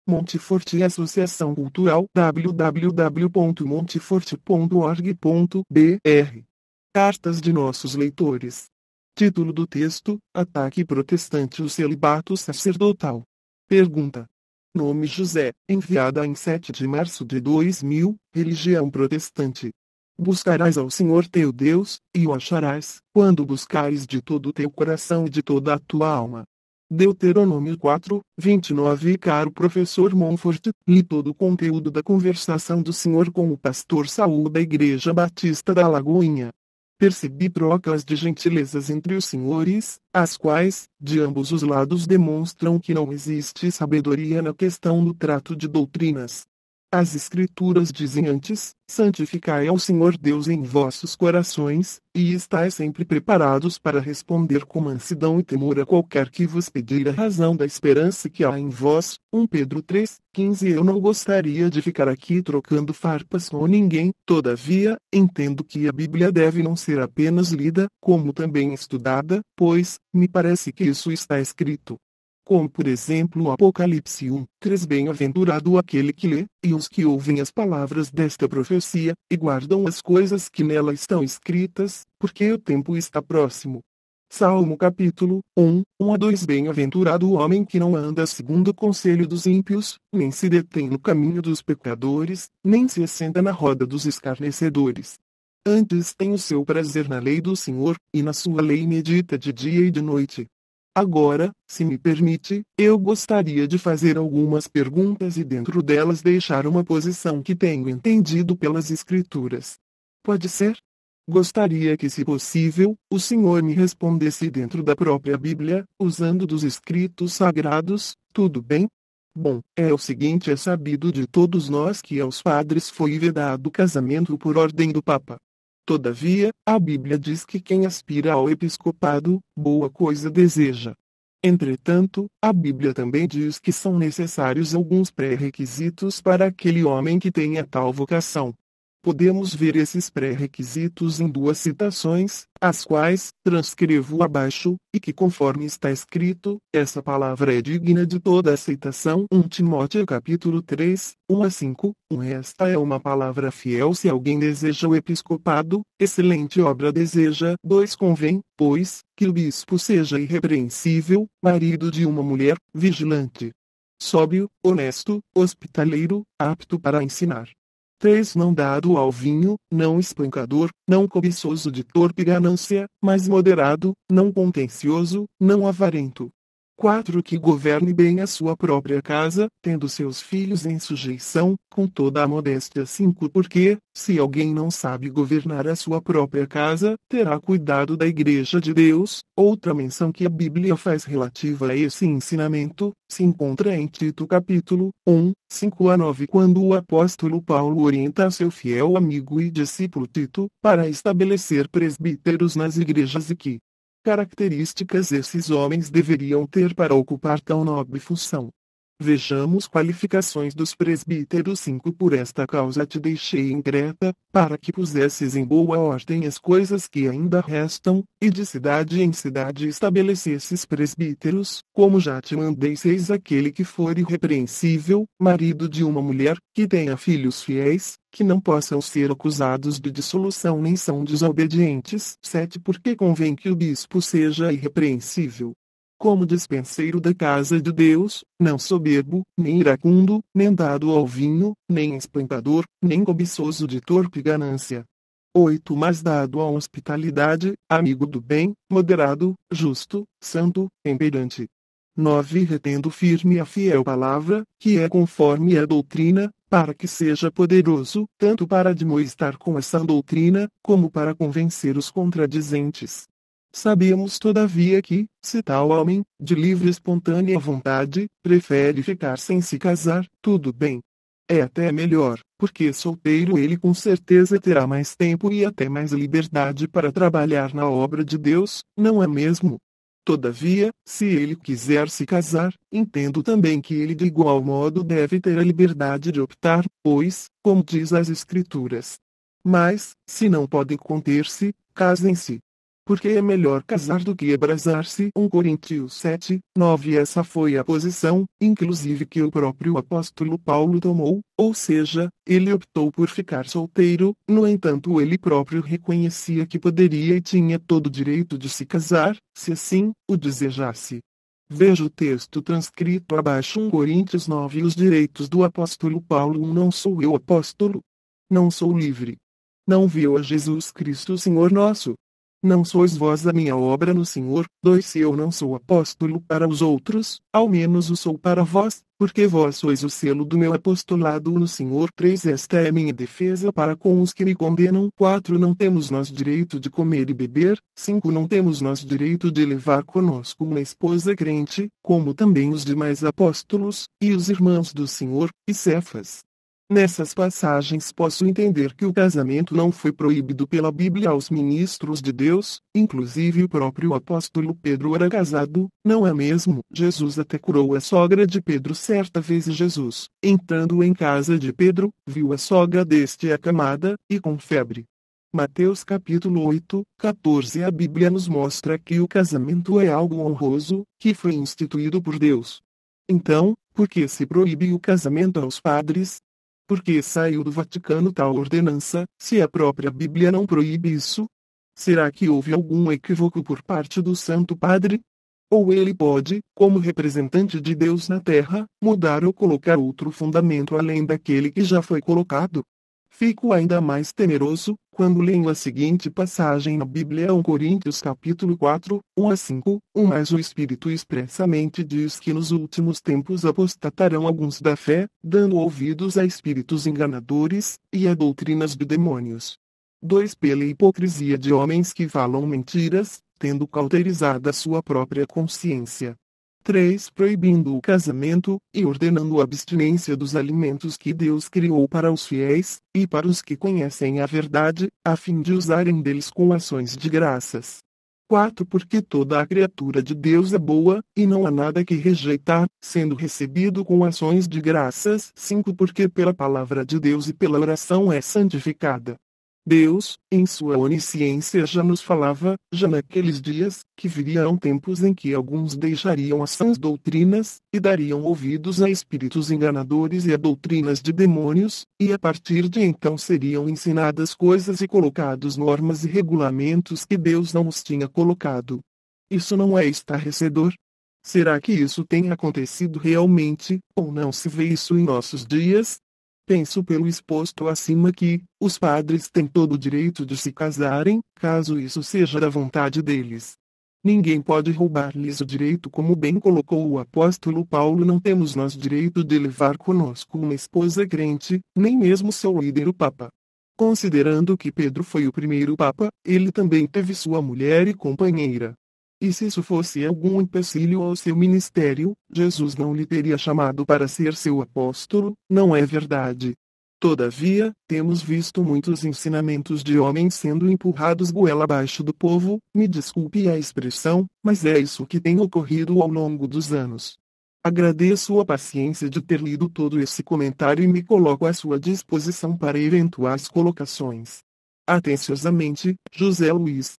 Monteforte Associação Cultural www.monteforte.org.br. Cartas de nossos leitores. Título do texto: Ataque protestante ao celibato sacerdotal. Pergunta. Nome José, enviada em 7 de março de 2000, religião protestante. Buscarás ao Senhor teu Deus, e o acharás, quando buscares de todo o teu coração e de toda a tua alma. Deuteronômio 4, 29. Caro professor Monfort, li todo o conteúdo da conversação do senhor com o pastor Saul da Igreja Batista da Lagoinha. Percebi trocas de gentilezas entre os senhores, as quais, de ambos os lados, demonstram que não existe sabedoria na questão do trato de doutrinas. As Escrituras dizem antes: santificai ao Senhor Deus em vossos corações, e estais sempre preparados para responder com mansidão e temor a qualquer que vos pedir a razão da esperança que há em vós. 1 Pedro 3, 15. Eu não gostaria de ficar aqui trocando farpas com ninguém, todavia, entendo que a Bíblia deve não ser apenas lida, como também estudada, pois, me parece que isso está escrito. Como por exemplo o Apocalipse 1, 3. Bem-aventurado aquele que lê, e os que ouvem as palavras desta profecia, e guardam as coisas que nela estão escritas, porque o tempo está próximo. Salmo capítulo 1, 1 a 2. Bem-aventurado o homem que não anda segundo o conselho dos ímpios, nem se detém no caminho dos pecadores, nem se assenta na roda dos escarnecedores. Antes tem o seu prazer na lei do Senhor, e na sua lei medita de dia e de noite. Agora, se me permite, eu gostaria de fazer algumas perguntas e dentro delas deixar uma posição que tenho entendido pelas Escrituras. Pode ser? Gostaria que, se possível, o senhor me respondesse dentro da própria Bíblia, usando dos escritos sagrados, tudo bem? Bom, é o seguinte: é sabido de todos nós que aos padres foi vedado o casamento por ordem do Papa. Todavia, a Bíblia diz que quem aspira ao episcopado, boa coisa deseja. Entretanto, a Bíblia também diz que são necessários alguns pré-requisitos para aquele homem que tenha tal vocação. Podemos ver esses pré-requisitos em duas citações, as quais transcrevo abaixo, e que, conforme está escrito, essa palavra é digna de toda aceitação. 1 Timóteo capítulo 3, 1 a 5. Esta é uma palavra fiel se alguém deseja o episcopado, excelente obra deseja. 2 Convém, pois, que o bispo seja irrepreensível, marido de uma mulher, vigilante, sóbrio, honesto, hospitaleiro, apto para ensinar. 3 Não dado ao vinho, não espancador, não cobiçoso de torpe ganância, mas moderado, não contencioso, não avarento. 4 Que governe bem a sua própria casa, tendo seus filhos em sujeição, com toda a modéstia. 5 Porque, se alguém não sabe governar a sua própria casa, terá cuidado da Igreja de Deus. Outra menção que a Bíblia faz relativa a esse ensinamento, se encontra em Tito capítulo 1, 5 a 9, quando o apóstolo Paulo orienta seu fiel amigo e discípulo Tito, para estabelecer presbíteros nas igrejas e que características esses homens deveriam ter para ocupar tão nobre função. Vejamos qualificações dos presbíteros. 5 Por esta causa te deixei em Creta, para que pusesses em boa ordem as coisas que ainda restam, e de cidade em cidade estabelecesses presbíteros, como já te mandei. 6 Aquele que for irrepreensível, marido de uma mulher, que tenha filhos fiéis, que não possam ser acusados de dissolução nem são desobedientes. 7 Porque convém que o bispo seja irrepreensível, como dispenseiro da casa de Deus, não soberbo, nem iracundo, nem dado ao vinho, nem espancador, nem cobiçoso de torpe ganância. 8 Mas dado à hospitalidade, amigo do bem, moderado, justo, santo, temperante. 9 Retendo firme a fiel palavra, que é conforme a doutrina, para que seja poderoso, tanto para admoestar com a sã doutrina, como para convencer os contradizentes. Sabemos todavia que, se tal homem, de livre e espontânea vontade, prefere ficar sem se casar, tudo bem. É até melhor, porque solteiro ele com certeza terá mais tempo e até mais liberdade para trabalhar na obra de Deus, não é mesmo? Todavia, se ele quiser se casar, entendo também que ele de igual modo deve ter a liberdade de optar, pois, como diz as Escrituras. Mas, se não podem conter-se, casem-se. Porque é melhor casar do que abrasar-se. 1 Coríntios 7, 9. Essa foi a posição, inclusive, que o próprio apóstolo Paulo tomou, ou seja, ele optou por ficar solteiro. No entanto, ele próprio reconhecia que poderia e tinha todo o direito de se casar, se assim o desejasse. Veja o texto transcrito abaixo. 1 Coríntios 9. Os direitos do apóstolo Paulo. 1. Não sou eu apóstolo. Não sou livre. Não viu a Jesus Cristo Senhor nosso. Não sois vós a minha obra no Senhor. 2. Se eu não sou apóstolo para os outros, ao menos o sou para vós, porque vós sois o selo do meu apostolado no Senhor. 3. Esta é minha defesa para com os que me condenam. 4. Não temos nós direito de comer e beber. 5. Não temos nós direito de levar conosco uma esposa crente, como também os demais apóstolos, e os irmãos do Senhor, e Cefas. Nessas passagens posso entender que o casamento não foi proibido pela Bíblia aos ministros de Deus, inclusive o próprio apóstolo Pedro era casado, não é mesmo? Jesus até curou a sogra de Pedro certa vez. Jesus, entrando em casa de Pedro, viu a sogra deste acamada, e com febre. Mateus capítulo 8, 14. A Bíblia nos mostra que o casamento é algo honroso, que foi instituído por Deus. Então, por que se proíbe o casamento aos padres? Porque saiu do Vaticano tal ordenança, se a própria Bíblia não proíbe isso? Será que houve algum equívoco por parte do Santo Padre? Ou ele pode, como representante de Deus na Terra, mudar ou colocar outro fundamento além daquele que já foi colocado? Fico ainda mais temeroso, quando leio a seguinte passagem na Bíblia. 1 Coríntios capítulo 4, 1 a 5, Mas o Espírito expressamente diz que nos últimos tempos apostatarão alguns da fé, dando ouvidos a espíritos enganadores, e a doutrinas de demônios. 2. Pela hipocrisia de homens que falam mentiras, tendo cauterizada sua própria consciência. 3. Proibindo o casamento, e ordenando a abstinência dos alimentos que Deus criou para os fiéis, e para os que conhecem a verdade, a fim de usarem deles com ações de graças. 4. Porque toda a criatura de Deus é boa, e não há nada que rejeitar, sendo recebido com ações de graças. 5. Porque pela palavra de Deus e pela oração é santificada. Deus, em sua onisciência já nos falava, já naqueles dias, que viriam tempos em que alguns deixariam as sãs doutrinas, e dariam ouvidos a espíritos enganadores e a doutrinas de demônios, e a partir de então seriam ensinadas coisas e colocados normas e regulamentos que Deus não os tinha colocado. Isso não é estarrecedor? Será que isso tem acontecido realmente, ou não se vê isso em nossos dias? Penso pelo exposto acima que, os padres têm todo o direito de se casarem, caso isso seja da vontade deles. Ninguém pode roubar-lhes o direito, como bem colocou o apóstolo Paulo. Não temos nós direito de levar conosco uma esposa crente, nem mesmo seu líder o Papa. Considerando que Pedro foi o primeiro Papa, ele também teve sua mulher e companheira. E se isso fosse algum empecilho ao seu ministério, Jesus não lhe teria chamado para ser seu apóstolo, não é verdade? Todavia, temos visto muitos ensinamentos de homens sendo empurrados goela abaixo do povo, me desculpe a expressão, mas é isso que tem ocorrido ao longo dos anos. Agradeço a paciência de ter lido todo esse comentário e me coloco à sua disposição para eventuais colocações. Atenciosamente, José Luiz.